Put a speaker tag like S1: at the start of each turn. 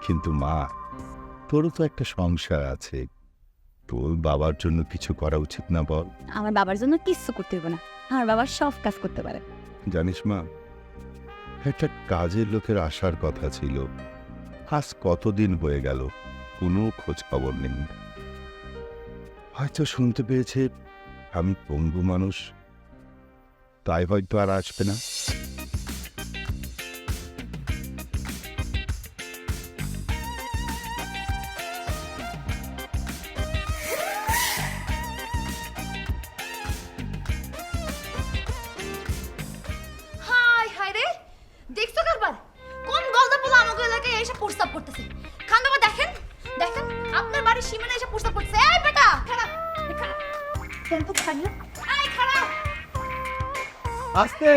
S1: কিন্তু মা, তোরও তো একটা সংসার আছে, তোর বাবার জন্য কিছু করা উচিত না বল?
S2: আমার বাবার জন্য কিচ্ছু করতে হবে না, আমার বাবার সব কাজ করতে পারে।
S1: জানিস মা, একটা কাজের লোকের আসার কথা ছিল, আজ কতদিন হয়ে গেল, কোনো খোঁজ খবর নেই। হয়তো শুনতে পেয়েছে আমি পঙ্গু মানুষ, তাই হয়তো আর আসবে না।
S3: হাই হাই রে, দেখছো কারবার কোন গলদা পোলা আমাকে এলাকায় এসে প্রস্তাব করতেছে। খান বাবা দেখেন দেখেন, আপনার বাড়ির সীমানায় এসে প্রস্তাব করতেছে। এই বেটা খারাপ খারাপ কেন তো খানিও, আয় খারাপ।
S4: আস্তে